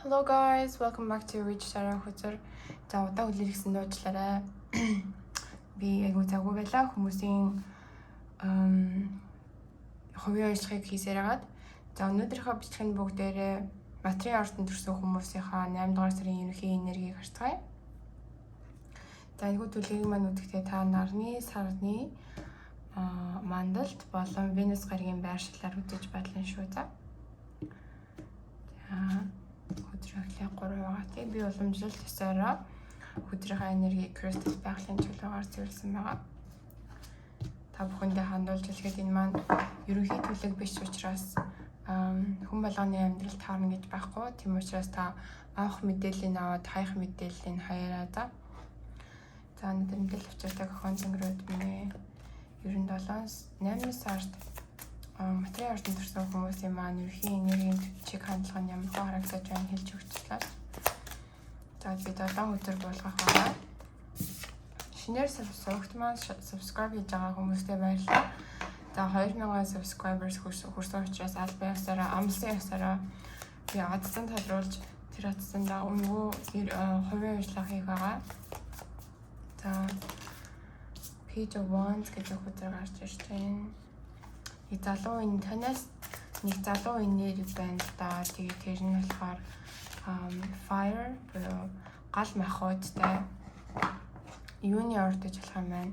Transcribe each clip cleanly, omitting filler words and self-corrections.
Hello guys, welcome back to Rich Sarah Hutzer. За удаа хүлээлгсэн дуучлаарай. Би айгуу цагуу байлаа хүмүүсийн хувийн ажиллагааг хийсээр хагаад. За өнөөдрийнхөө бичлэгийн бүгдээрээ материал ортон төрсэн хүмүүсийнхаа 8 дугаар сарын ерөнхий энергийг харцгаая. За энэхүү төлөвийг маань үзэхдээ та нарны сарны мандалт болон Венус гаригийн байршлаар үзэж батлан шүү. За өдрийнхөө 3 байгаа тийм би уламжлалт төсөөрөө өдрийнхөө энергийг crystal байгалийн чөлөөгээр зөвлөсөн байгаа. Та бүхэндээ хандуулж хэлэхэд энэ маань ерөнхий төлөв биш учраас хүн болгоны амьдрал таарна гэж байхгүй. Тийм учраас та авах мэдээллийг аваад хаях мэдээллийг хаяараа за. За өнөөдөр мэдээлэл авчирдаг охин зөнгөрөөд минь 97-аас 8 сард материал ортон төрсэн хүмүүсийн маань ерөнхий энергийн чиг хандлага нь ямар харагдаж байгааг хэлж өгчлээ. За би 7 өдөр болгох байгаа. Шинээр сувгт маань subscribe хийж байгаа хүмүүстээ баярлалаа. За 2000 subscribers хүрсэн учраас аль биесаараа амлсан ясаараа би адсан тодруулж тэр адсандаа өнгөө хувийн ажиллагаа хийх байгаа. За page 1 гэдэг хөтөр гарч ирж байна. И залуу энэ танаас нэг залуу энерги байна л да. Тэгээ тэр нь болохоор fire буюу гал махбодтай юуны ордож болох юм байна.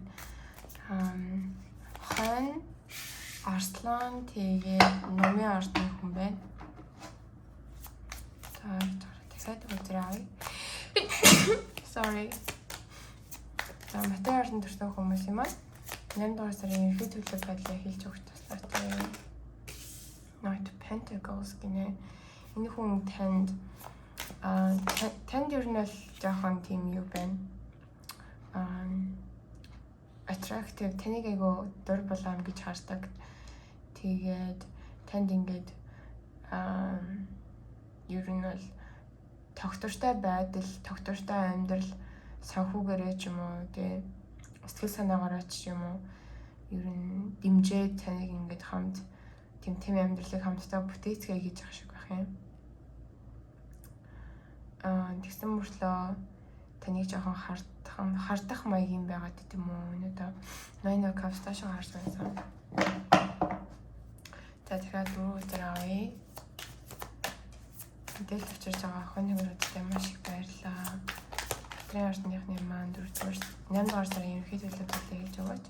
Хон арслан тэгээ номын ордны хүн байна. За өдөр авъя. Sorry. За материал ортон төрсэн хүмүүс юм аа. 8 дугаар сарын ерөнхий төлөв байдлыг хэлж өгч таслаа. Knight of Pentacles гинэ. Энэ хүн танд ер нь бол жоохон тийм юу байна. Attractive таныг айгу дур булаам гэж хардаг. Тэгээд танд ингээд ер нь бол тогтвортой байдал, тогтвортой амьдрал санхүүгээрээ ч юм уу тэгээд сэтгэл санаагаараа ч юм уу ер нь дэмжээ таныг ингээд хамт тэм амьдралыг хамтдаа бүтээцгээ хийж явах шиг байх юм. Тэгсэн мөртлөө таныг жоохон хардах маягийн байгаад гэдэм үү. Энэ одоо Nine of Cups таашаа харсан. За тэгэхээр 4 өдөр авъя. Мэдээлэл авчирч байгаа охин хүмүүстээ маш их баярлалаа. Материал ортныхны маань 8 дугаар сарын ерөнхий төлөв байдлыг хэлж өгөөч.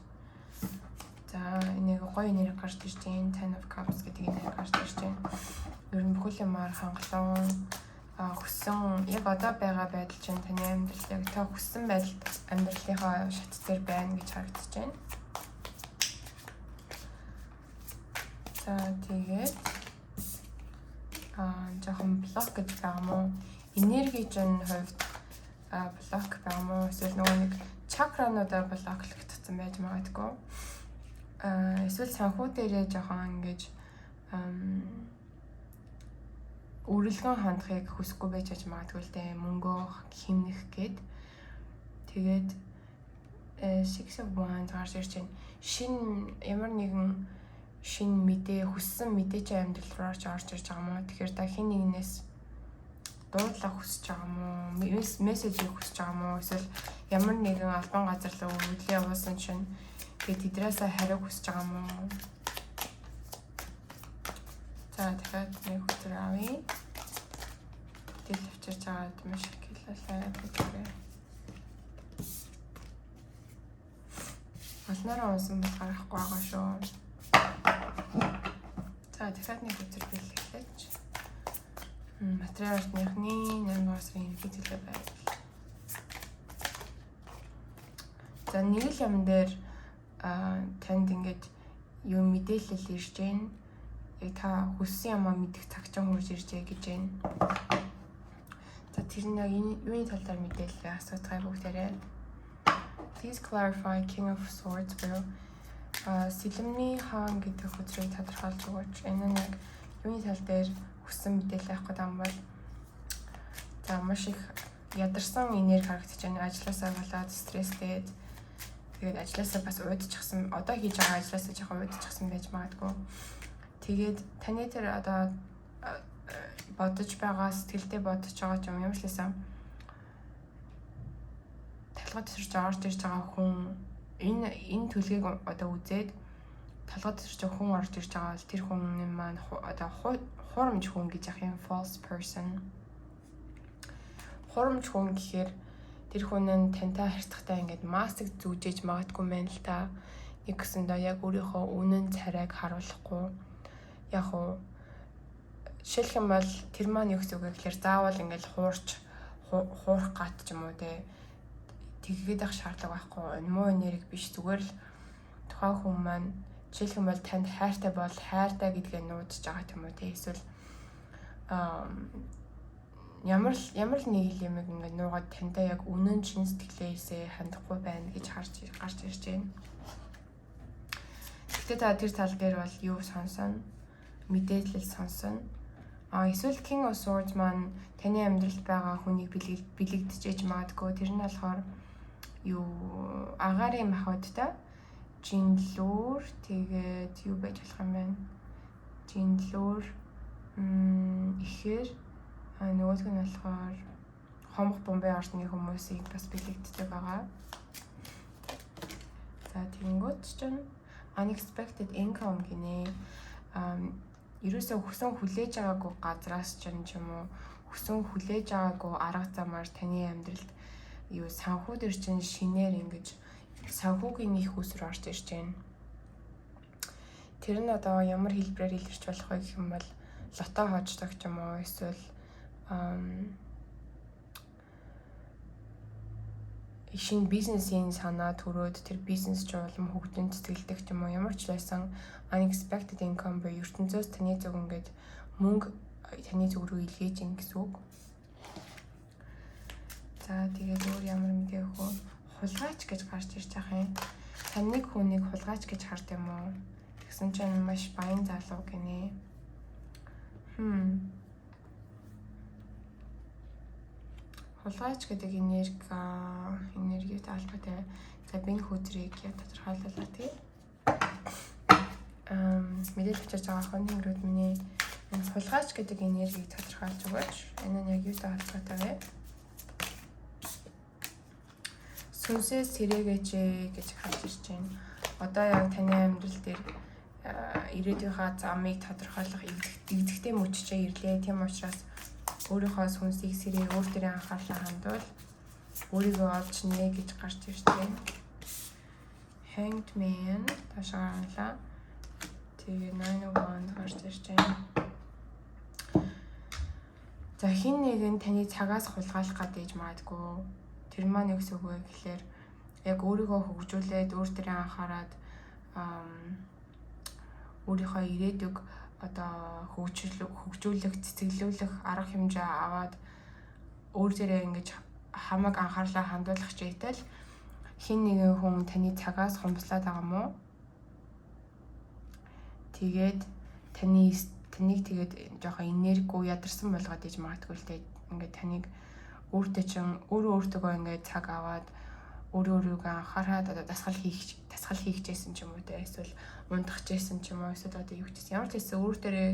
За энийг гоё нэр гарч ирж байна. Ten of Cups гэдэг нэр гарч ирж байна. Ер нь бүхэл юмар хангалуун хүссэн яг одоо байгаа байдал чинь таны амьдрал яг та хүссэн байдалд амьдралынхаа шат дээр байна гэж харагдаж байна. За тэгээд жоохон блок гэж байгаа мó энергийн хувьд блок байгаа мó эсвэл нөгөө нэг чакрануудаар блоклогдсон байж магадгүй. Эсвэл санхүү дээрээ жоохон ингэж үрэлгэн хандахыг хүсэхгүй байж магадгүй л дээ. Мөнгөө хэмнэх гээд тэгээд Six of Wands гарч ирж байна. Ямар нэгэн шин мэдээ хүссэн мэдээч амьдрал руу орж ирж байгаа мó. Тэгэхээр та хэн нэгнээс дуудлага хүсэж байгаа мó, мессежийг хүсэж байгаа мó, эсвэл ямар нэгэн албан газар руу хөдөлгөөн явуулсан чинь тэгээд тэдрээсээ хариу хүсэж байгаа мó. За дахиад нэг өдөр авъя. Мэдээлэл авчирч аваад маш их хэлэлээ бүгдээ. Олноороо унсан бол гарахгүй байгаа шүү. За дахиад нэг өдөр бэлгэлээч. Материал ортныхны 8 дугаар сарын ерөнхий төлөв байдал. За нэг л юм дээр танд ингээд юу мэдээлэл ирж байна. Яг та хүссэн юмаа мэдэх цаг чинь хурж иржээ гэж байна. За тэр нь яг юуны тал дээр мэдээлэл асуудгаа бүгдээрээ. Please clarify King of Swords буюу сэлэмний хаан гэдэг хөзрийг тодорхойлж өгөөч. Энэ нь яг юуны тал дээр хүссэн мэдээлэл авах гэдэг юм бол за маш их ядарсан энерги харагдаж байна. Ажлаасаа болоод стресстэй. Тэгээд ажлаасаа бас уйдчихсан. Одоо хийж байгаа ажлаасаа жоохон уйдчихсан байж магадгүй. Тэгээд таны тэр одоо бодож байгаа сэтгэлдээ бодож байгаа юм ямар ч байсан талгад тусарч орж ирж байгаа хүн энэ төлгийг одоо үзээд талгад тусарч хүн орж ирж байгаа бол тэр хүн маань одоо хурамч хүн гэж ах юм false person. Хурамч хүн гэхээр тэр хүн нь тантай харьцахтаа ингээд маск зүүжээж магадгүй мэн л та. Нэг гэсэндээ яг өөрийнхөө үнэн царайг харуулахгүй. Яг уу жишээлх юм бол тэр маань юу гэсэн үг вэ гэхээр заавал ингээд хуурах гат ч юм уу те тэгээд ах шаардлага байхгүй. Муу нэрийг биш зүгээр л тухайн хүн маань жишээлх юм бол танд хайртай бол хайртай гэдгээ нуудаж байгаа юм уу те эсвэл ямар нэг юм ингээд нуугаад тантай яг үнэн чин сэтгэлээсээ хандахгүй байна гэж гарч ирж байна. Гэхдээ та тэр тал дээр бол юу сонсон? Мэдээлэл сонсон. Эсвэл King of Swords маань таны амьдралд байгаа хүнийг бэлэгдэж магадгүй. Тэр нь болохоор юу агарын махбодтой жинлүүр тэгээд юу байж болох юм бэ? Жинлүүр ихээр нөгөөх нь болохоор хомх бомбын орчны хүмүүсийг бас бэлэгддэг байгаа. За тэгэнгүүт чинь unexpected income гинэ. Ерөөсөө хүсэн хүлээж байгаагүй газраас ч юм уу хүсэн хүлээж байгаагүй арга замаар таны амьдралд юу санхүү дээр чинь шинээр ингэж санхүүгийн их үсрэг орж ирж байна. Тэр нь одоо ямар хэлбэрээр илэрч болох вэ гэх юм бол лото хоождог ч юм уу эсвэл шинэ бизнесийн санаа төрөөд тэр бизнес ч улам хөгжин цэцгэлдэг ч юм уу ямар ч байсан unexpected income буюу ертөнцөөс таны зүг ингээд мөнгө таны зүг рүү илгээж ийн гэсэн үг. За тэгээд өөр ямар мэдээ хөө хулгайч гэж гарч ирж байгаа юм. Таны нэг хүнийг хулгайч гэж хард юм уу? Тэгсэн чинь маш баян залуу гинэ. Хулгайч гэдэг энергитэй албатай. За бин хөдрийг тодорхойлуулаа тий. Мэдээлэл хийж байгаа хонь хөрөд миний хулгайч гэдэг энергийг тодорхойлж өгөөч. Энэ нь яг юутай холбоотой вэ? Сүнсээ сэрээгээч гэж харж ирж байна. Одоо яг таны амьдрал дээр ирээдүйнхаа замыг тодорхойлох игдэхтэй мөччөө ирлээ. Тийм учраас өөрийнхөө сүнсийг сэрээ өөр дээрээ анхаарлаа хандвал өөрийгөө олж нэ гэж гарч ирж байна. Hanged Man ташаалаа. Тэгээ 901 гарч ирж байна. За хин нэг нь таны цагаас хулгайлах гадээж магадгүй. Тэр маань юу гэсэн үг вэ гэхээр яг өөрийгөө хөгжүүлээд өөр дээрээ анхаарад өөрийнхөө ирээдүг одоо хөгжүүлэх, цэцгэлүүлэх арга хэмжээ аваад өөр дээрээ ингэж хамаг анхаарлаа хандуулах чийтэл хин нэгэн хүн таны цагаас хомслоод байгаа мó. Тэгээд таныг тэгээд жоохон энерги ядарсан болгоод иж магадгүй л дээ. Ингээд таныг өөртөө ингээд цаг аваад өөрийгөө анхаарад одоо дасгал хийчихсэн ч юм уу те эсвэл унтахчихсэн ч юм уу эсвэл одоо юу гэсэн ямар ч хэсэг өөр дээрээ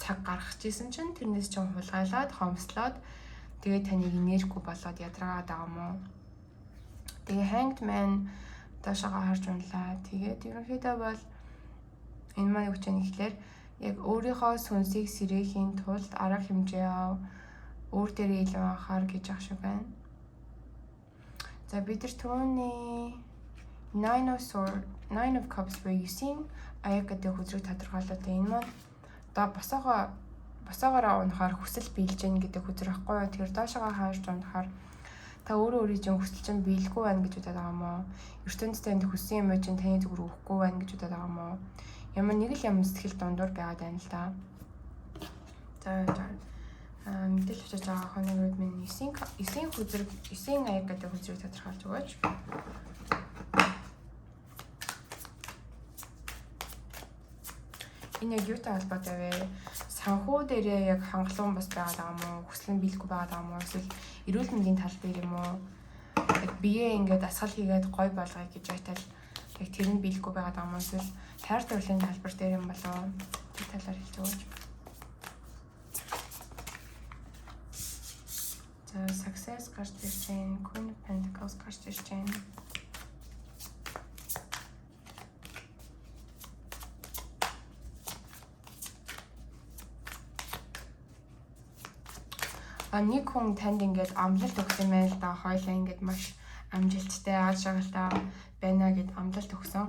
цаг гаргахчихсэн чинь тэрнээс ч хулгайлаад хомслоод тэгээд таныг энерги болоод ядраагаад байгаа мó. Тэгээ Hanged Man таашаага харж унлаа. Тэгээд ерөнхийдөө бол энэ маань юу гэж нэхлээр яг өөрийнхөө сүнсийг сэрээхийн тулд арга хэмжээ өөр дээрээ илүү анхаар гэж ах шиг байна. За бид нар түүний Nine of Cups буюу 9 аяг гэдэг хүзрийг тодорхойлоод энэ маань босоогоор унахаар хүсэл биелж гэн гэдэг хүзэр ахгүй юу. Тэр доошоо хааж унахаар та өөрийн чинь хүсэл чинь биелэхгүй байна гэж бодоод байгаа мó. ертөнцийн танд хүссэн юм чинь таны зүг рүү өгөхгүй байна гэж бодоод байгаа мó. Ямар нэг л юм сэтгэл дундуур байгаад байна л да. За мэдээлэл хийж байгаа хоногуд минь 9 хүзрэг 9 аяг гэдэг хүзрийг тодорхойлж өгөөч. Энэ яг юутай холбоотой вэ? Санхүү дээрээ яг хангалуун бас байгаад байгаа мó, хүсэл нь биелэхгүй байгаад байгаа мó, эсвэл эрүүл мэндийн тал дээр юм уу? Яг бие ингээд асгал хийгээд гой болгоё гэж байтал яг тэр нь биелэхгүй байгаад байгаа мó, эсвэл хайр дурлалын талбар дээр юм болоо тэр талаар хэлж өгөөч. Success гарч ирж байна. Queen of Pentacles гарч ирж байна. Нэг хүн танд ингээд амлалт өгсөн байна л да. Хоёлаа ингээд маш амжилттай аз жаргалтай байна гэд амлалт өгсөн.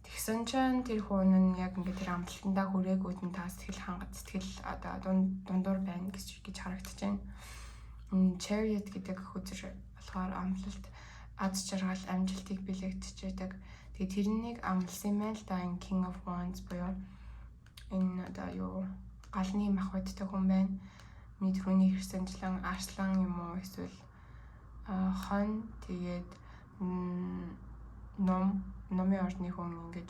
Тэгсэн чинь тэр хүн нь яг ингээд тэр амлалтандаа хүрээгүүд нь та сэтгэл хангат сэтгэл одоо дундуур байна гэж харагдаж байна. Chariot гэдэг хүчээр болохоор амлалт аз жаргал амжилтыг бэлэгдэж байдаг. Тэгээ тэрнийг амлсан юм л да. Энэ King of Wands буюу энэ одоо юу галны махбодтой хүн байна. Миний түрүүний хэрсэнчлэн арслан юм уу эсвэл хон тэгээд номын орны хүн ингэж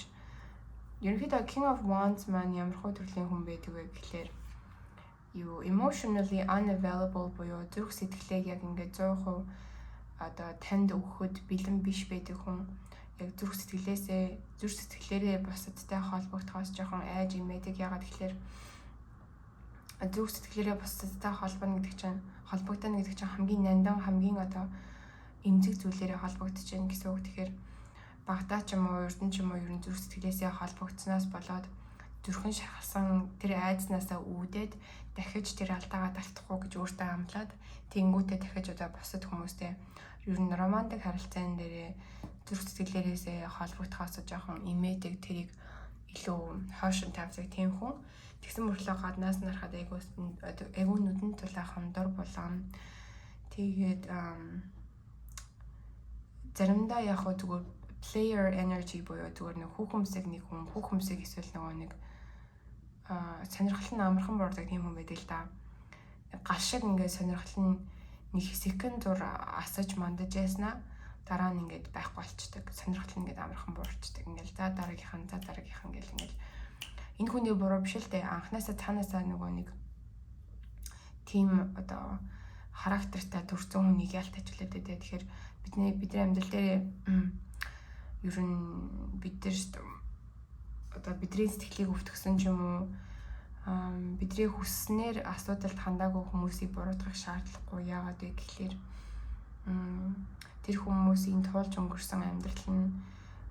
ерөнхийдөө King of Wands маань ямар хөө төрлийн хүн байдаг вэ гэхлээр юу emotionally unavailable буюу зүрх сэтгэлээ яг ингээд 100% одоо танд өгөхөд бэлэн биш байдаг хүн. Яг зүрх сэтгэлээрээ бусадтай холбогдохоос жоохон айж имэдэг. Ягаад гэхлээр зүрх сэтгэлээрээ бусадтай холбогдно гэдэг чинь хамгийн нандин хамгийн одоо эмзэг зүйлээрээ холбогдож байна гэсэн үг. Тэгэхээр багтаа ч юм уу урдан ч юм уу ер нь зүрх сэтгэлээсээ холбогдсноос болоод зүрхэн шархалсан тэр айдснаасаа үүдээд дахиж тэр алдаагаа далтахгүй гэж өөртөө амлаад тэнгүүтээ дахиж одоо бусад хүмүүстэй ер нь романтик харилцаан дээрээ зүрх сэтгэлээрээсээ холбогдохоос жоохон имээдэг тэрийг илүү хойшин тавьдаг тийм хүн. Тэгсэн мөрлөө гаднаас нь харахад айгүй нүдэн тулаахан дур булгам. Тэгээд заримдаа яг хөө зүгээр player energy буюу зүгээр нэг хүүхэмсэг нэг хүн хүүхэмсэг эсвэл нөгөө нэг сонирхол нь амархан буурдаг тийм хүн байдаг л да. Гал шиг ингээд сонирхол нь нэг секунд зур асаж мандаж яснаа дараа нь ингээд байхгүй болчдөг. Сонирхол нь ингээд амархан буурчдаг. Ингээд за дараагийнхан гэл ингээд энэ хүний буруу биш л дээ. Анхнаасаа цаанаасаа нөгөө нэг тийм одоо характертай төрсэн хүнийг ялт ажиллаад байдаг. Тэгэхээр бидний амьдрал дээр ер нь бидний сэтгэлийг өвтгсөн ч юм уу бидний хүсснээр асуудалд хандаагүй хүмүүсийг буруутгах шаардлагагүй. Яагаад вэ гэхлээр тэр хүмүүсийн туулж өнгөрсөн амьдрал нь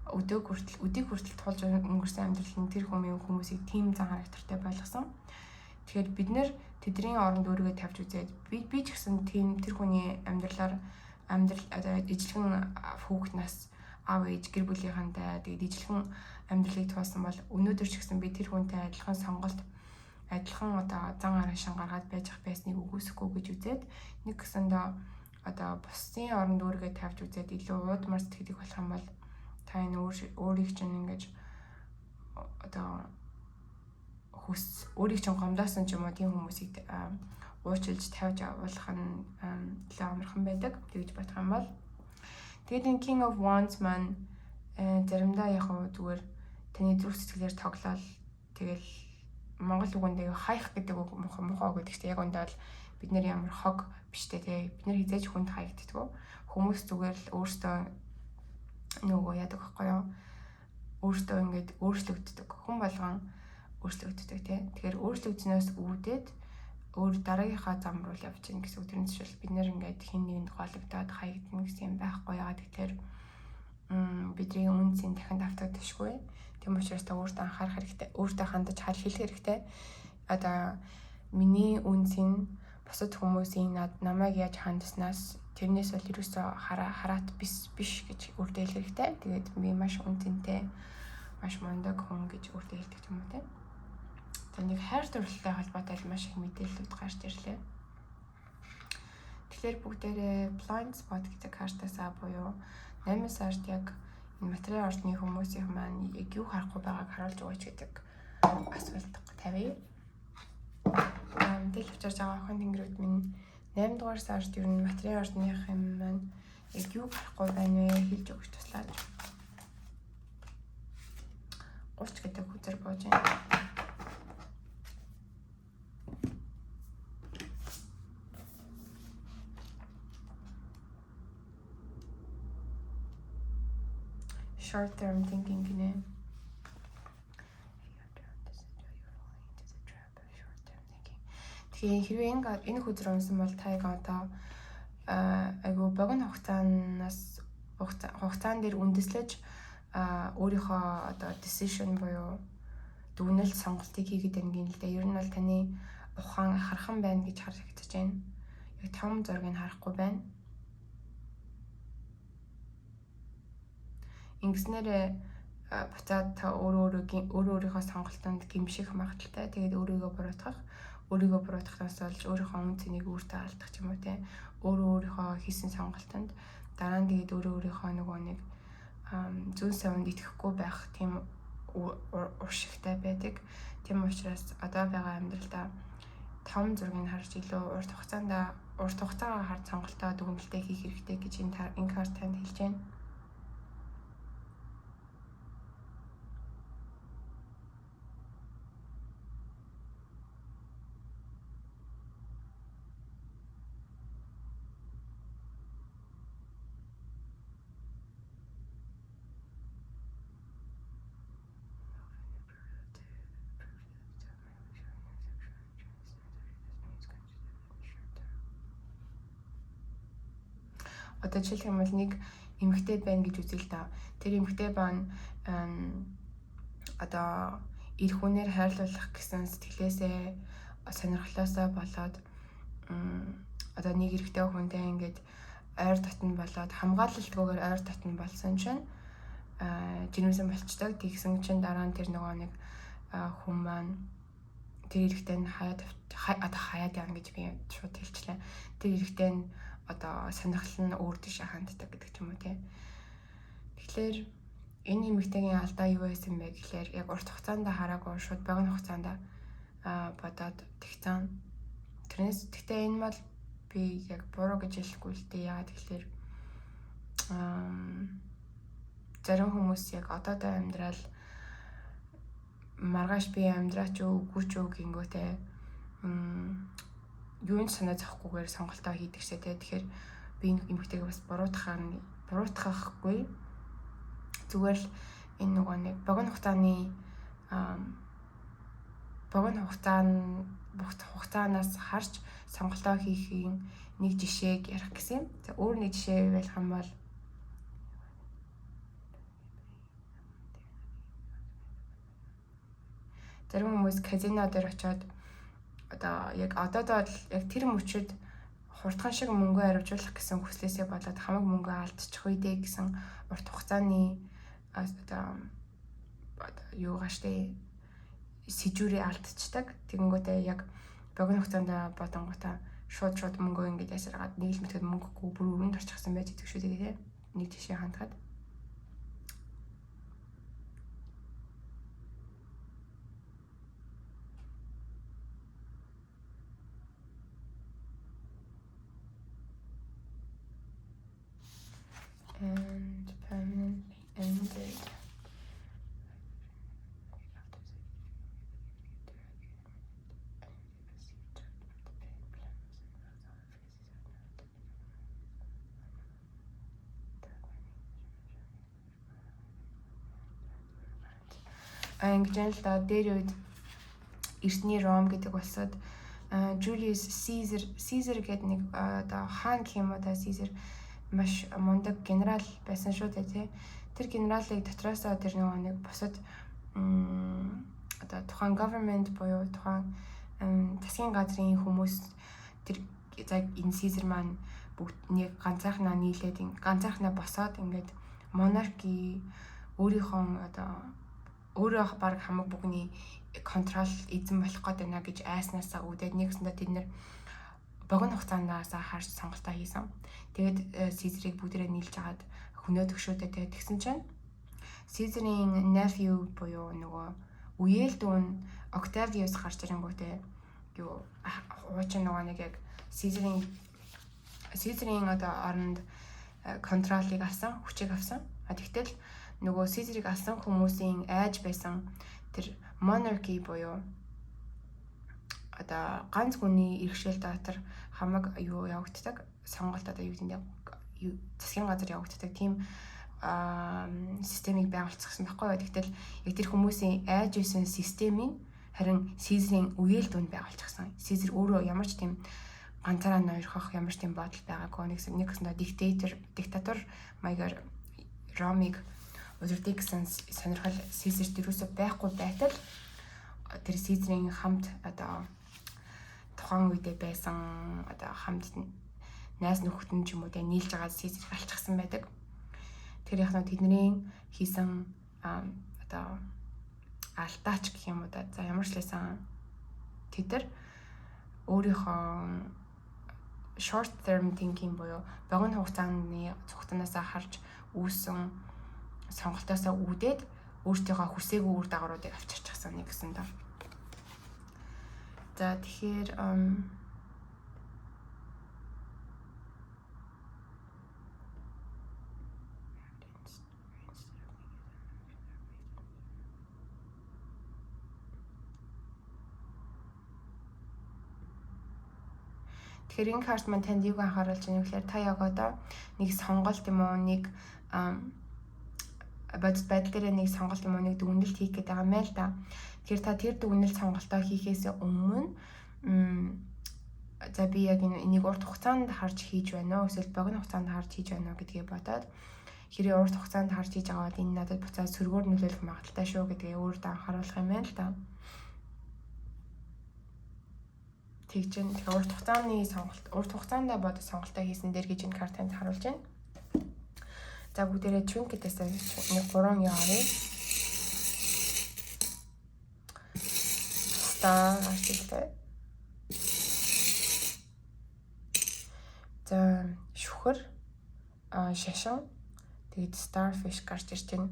өдийг хүртэл туулж өнгөрсөн амьдрал нь тэр хүмүүсийг тийм зан характертай байлгасан. Тэгэхээр бид нэр тэдний оронд өөрийгөө тавьж үзээд би ч гэсэн тэр хүний амьдрал одоо ижлэгэн хүүхэд нас аав ээж гэр бүлийнхэнтэй тэгээд ижлэгэн амьдралыг туулсан бол өнөөдөр ч гэсэн би тэр хүнтэй адилхан сонголт адилхан одоо зан аран шангаргаад байж ах байсныг үгүйсэхгүй гэж үзээд нэг гэсэндээ одоо бусдын оронд өөрийгөө тавьж үзээд илүү уудмар сэтгэдэг болох юм бол та энэ өөрийг чинь ингэж одоо өөрийг чинь гомдоосон ч юм уу тийм хүмүүсийг уучлж тавьж авах нь илүү амархан байдаг гэж бодох юм бол тэгээд энэ King of Wands маань заримдаа яг зүгээр таны зүрх сэтгэлээр тоглоод тэгэл Монгол үгэндээ хайх гэдэг үг мохоо гэдэг чинь яг үндэ бол бид нэр ямар хог биштэй тий бид нэр хизээж хүнд хаягддаг хүмүүс зүгээр л өөртөө нөгөө яадаг байхгүй юу өөртөө ингэж өөрчлөгддөг хүн болгон өөрчлөгддөг тий тэгэхээр өөрчлөгдснөөс үүдээд өөр дараагийнхаа зам руу явж гин гэсэн үг. Тэрнээс шил бид нэр ингээд хин нэгэнд гологдоод хаягдана гэсэн юм байхгүй яагаад тэгэхээр бидний үнцийн дахин давтагдчихгүй. Тийм учраас та өөртөө анхаарах хэрэгтэй. Өөртөө хандаж хэлэх хэрэгтэй. Одоо миний үнцийн бусад хүмүүсийн намайг яаж хандаснаас тэрнээс бол ерөөсөө хараат биш гэж өөртөө хэлэх хэрэгтэй. Тэгээд би маш үнцэнтэй, маш мундаг хүн гэж өөртөө хэлдэг юм уу те. Нэг хайр дурлалтай холбоотой маш их мэдээлэлүүд гарч ирлээ. Тэгэхээр бүгдээрээ blind spot гэдэг картаасаа буюу 8 сард яг энэ материал ордны хүмүүсийн маань яг юу харахгүй байгааг харуулж өгөөч гэдэг асуулт тавья. Мэдээлэл авчирж байгаа охин тэнгэрүүд минь 8 дугаар сард ер нь материал ордныхын маань яг юу харахгүй байна вэ хэлж өгч туслаач. 30 гэдэг хүзэр бууж байна. Short term thinking gini. Тэгээ хэрвээ энэ хүзэр унсан бол та яг одоо айгу богино хугацаан дээр үндэслэж өөрийнхөө одоо decision буюу дүгнэлт сонголтыг хийгээд байна гин л дээ. Ер нь бол таны ухаан хархан байна гэж харагдаж байна. Яг том зургийг харахгүй байна. Ингэснээр буцаад та өөрийнхөө сонголтонд гэмших магадaltaй. Тэгээд өөрийгөө буруутгахаас болж өөрийнхөө үн цэнийг өөртөө алдах ч юм уу те. Өөрийнхөө хийсэн сонголтонд дараа нь тэгээд өөрийнхөө нөгөө нэг зүүн савнд итгэхгүй байх тийм уршигтай байдаг. Тийм учраас одоо байгаа амьдралдаа том зургийг харж илүү урт хугацаагаар харж сонголтоо дүгнэлтээ хийх хэрэгтэй гэж энэ карт танд хэлж байна. Одоо жишээлх юм бол нэг эмэгтэй байна гэж үзье л да. Тэр эмэгтэй байна одоо эр хүнээр хайрлуулах гэсэн сэтгэлээсээ сонирхлоосоо болоод одоо нэг эрэгтэй хүнтэй ингээд ойр дотн болоод хамгаалалтгүйгээр ойр дотн болсон чинь жирэмсэн болчдаг. Тэгсэн чинь дараа нь тэр нөгөө нэг хүн маань тэр эрэгтэй нь хаяад явна гэж би шууд хэлчихлээ. Тэр эрэгтэй нь одоо сонирхол нь өөр тийш ханддаг гэдэг ч юм уу тий. Тэгэхээр энэ эмэгтэйгийн алдаа юу байсан бэ гэхээр яг урт хугацаанд хараагүй шууд богино хугацаанд бодоод тэгцэн. Тэрнээс гэхдээ энэ бол би яг буруу гэж хэлэхгүй л дээ. Яагаад тэгэхээр зарим хүмүүс яг одоотой амьдрал маргааш би амьдраач үгүй ч үг гингүүтэй юунд санаа зовхгүйгээр сонголтоо хийдэг шээ те. Тэгэхээр би энэ эмэгтэйгээ бас буруутгахгүй. Зүгээр л энэ нөгөө нэг богино хугацаанаас харж сонголтоо хийхийн нэг жишээг ярих гэсэн. За өөр нэг жишээ байх юм бол зарим хүмүүс казино дээр очиод одоо яг одоодоо яг тэр мөчөд хурдхан шиг мөнгө аривжуулах гэсэн хүслээсээ болоод хамаг мөнгө алдчих үедээ гэсэн урт хугацааны одоо юугаа штэ сэжүүрээ алдчихдаг. Тэгэнгүүтээ яг богино хугацаанд бодонгуудаа шууд мөнгөө ингэж ясаргаад нэг л мэтгэд мөнгөгүй бүр өрөнд орчихсан байж идэг шүү дээ. Нэг жишээ хандгаад. And permanently ended. Ингэж л да дээр үед Эртний Ром гэдэг улсад Julius Caesar гэдэг нэг одоо хаан гэх юм уу та Caesar маш мундаг генерал байсан шүү дээ тий. Тэр генералыг дотроосоо тэр нөгөө нэг бусад одоо тухайн government буюу тухайн засгийн газрын хүмүүс тэр яг энэ Caesar маань бүгд нэг ганцаархнаа нийлээд ганцаархнаа босоод ингээд монарки өөрийнхөө одоо өөрөө баг хамаг бүгний контрол эзэн болох гээд байна гэж айснаасаа үүдээд нэгсэндээ тэд нэр богино хугацаанаас харж сонголтоо хийсэн. Тэгээд Caesar-ыг бүгдээрээ нийлж хагаад хөнөө төгшөөдөө тэгээд тэгсэн чинь Caesar-ийн nephew буюу нөгөө үеэл дүүн Octavius гарч ирэнгүүтээ юу хуучин нөгөө нэг яг Caesar-ийн одоо оронд контролыг авсан, хүчийг авсан. Тэгтэл нөгөө Caesar-ыг алсан хүмүүсийн айж байсан тэр monarchy буюу одоо ганц хүний иргэшэл дотор хамаг юу явагддаг сонголт одоо юу гэдэг нь засгийн газар явагддаг тийм системийг байгуулчихсан байхгүй юу. Тэгтэл яг тэр хүмүүсийн айж исэн системийн Харин Caesar-ийн үеэл дүнд байгуулчихсан. Caesar өөрөө ямар ч тийм ганцаараа ноёрхох ямар ч тийм бодол байгаагүй. Нэгсэндээ диктатор маягаар Ромыг удирдах гэсэн сонирхол Caesar дөрөөсөө байхгүй байтал тэр Caesar-ийн хамт одоо тухайн үедээ байсан одоо хамт найз нөхөд нь ч юм уу тэ нийлж байгаа Caesar алчсан байдаг. Тэр яг нь тэдний хийсэн одоо алдаач гэх юм уу да. За ямар ч лсэн тэд нар өөрийнхөө short term thinking буюу богино хугацааны цогтноосоо харж үүсэн сонголтоосоо үүдээд өөртөөхөө хүсээгүй үр дагавруудыг авчирчихсан нэг гэсэн доо. За тэгэхээр энэ карт маань танд юг анхааруулж байна вэ гэхээр та яг одоо нэг сонголт юм уу нэг бодит байдал дээр нэг сонголт юм уу нэг дүгнэлт хийх гээд байгаа юм байна л да. Тэгэхээр та тэр дүгнэлт сонголтоо хийхээс өмнө за би яг энийг урт хугацаанд харж хийж байна уу эсвэл богино хугацаанд харж хийж байна уу гэдгийг бодоод хэрэг урт хугацаанд харж хийж байгаа бол энэ надад буцаад сөргөөр нөлөөлөх магадaltaй шүү гэдгийг өөртөө анхааруулах юм байна л да. Тэгжин урт хугацааны сонголт урт хугацаанд бодож сонголтоо хийсэн дээр гэж энэ картанд харуулж байна. За бүгдээрээ trinketээс нэг 3 яваарай. Star ашигтай. За шүхэр шашин тэгээд starfish гарч ирж байна.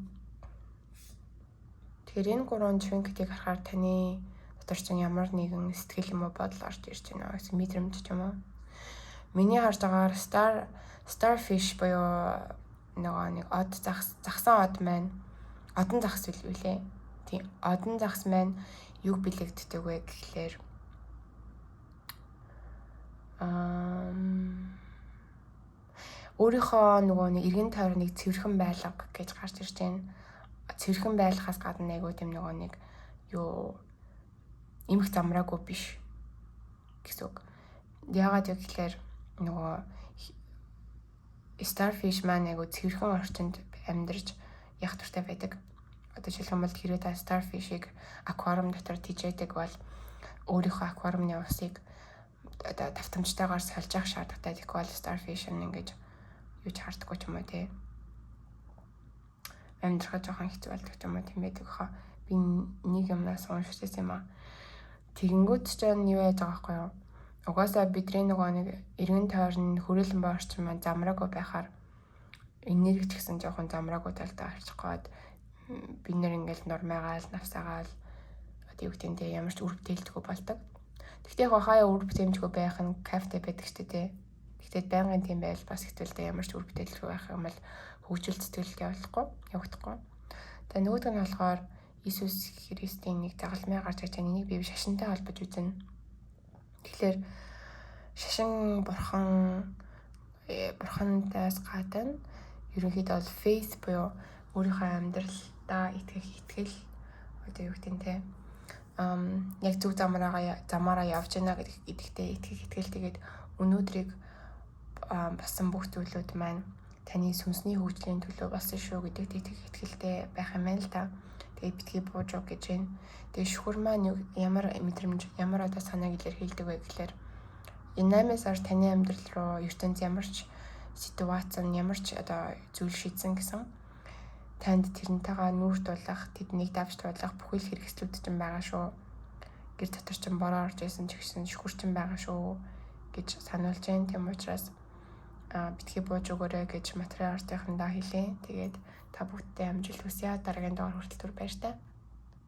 Тэгэхээр энэ 3 trinketийг харахаар таны дотор ч ямар нэгэн сэтгэл юм уу бодол орж ирж байна гэсэн мэдрэмж ч юм уу. Миний харж байгаагаар starfish буюу нэг од загсан од маань одон загас билээ. Тийм одон загас маань юу бэлэгддэг вэ гэхлээр өөрийнхөө нөгөө нэг эргэн тойрныг цэвэрхэн байлга гэж гарч ирж байна. Цэвэрхэн байлгахаас гадна айгуу тийм нөгөө нэг юу эмх замраагүй биш гэсэн үг. Яагаад гэвэл нөгөө starfish маань айгуу цэвэрхэн орчинд амьдарч ях туртай байдаг. Одоо жишээлбэл хэрэг та starfish-ийг аквариум дотор тижээдэг бол өөрийнхөө аквариумны усыг одоо давтамжтайгаар сольж явах шаардлагатай. Тэгвэл starfish нь ингэж юу ч хардаггүй ч юм уу те. Амьдрахад жоохон хэцүү болдог ч юм уу тийм байдаг хаа. Би нэг юмнаас уншижсэн юм аа. Тэгэнгүүт ч юу яаж байгаа байхгүй юу? Угаасаа бидний нөгөө нэг эргэн тойрны хүрээлэн бай орчин маань замраагүй байхаар энерги ч гэсэн жоохон замраагүй талдаа харчих гээд бид нэр ингээл нурмаагаал, навсаагаал одоо юу гэдэг нь ямар ч үр бүтээлчгүй болдог. Гэхдээ яг хаяа үр бүтээлчгүй байх нь кафе байдаг шүү дээ. Гэхдээ байнгын тийм байл бас хэвтэлдээ ямар ч үр бүтээлчгүй байх юм бол хөгжил сэтгэлтэй явагдахгүй. Тэгээ нөгөөдг нь болохоор Иесус Христийн нэг загалмай гарч ирж байгаа энийг би шашинтай холбож үзнэ. Тэгэхээр шашин бурхантаас гадна ерөнхийдөө бол faith буюу өөрийнхөө амьдралдаа итгэл одоо юу гэдэг нь те яг зөв замаараа явж байна гэдэгтээ итгэл тэгээд өнөөдрийг басан бүх зүйлүүд маань таны сүнсний хөгжлийн төлөө болсон шүү гэдэгт итгэлтэй байх юм байна л да. Тэгээд битгий бууж уу гэж байна. Тэгээд шүхэр маань ямар мэдрэмж, ямар одоо санааг илэрхийлдэг вэ гэхээр энэ 8 сар таны амьдрал руу ертөнц ямар ч ситуац, ямар ч одоо зүйл шийдсэн гэсэн танд тэрнтэйгээ нүүр тулах, тэднийг давж туулах бүхэл хэрэгслүүд ч байгаа шүү. Гэр дотор ч бороо орж исэн ч гэсэн шүхэр ч байгаа шүү гэж сануулж байна. Тийм учраас битгий бууж өгөөрэй гэж материал артынхандаа хэлээ. Тэгээд та бүгдтэй амжилт хүсье. Дараагийн дугаар хүртэл баяр таа.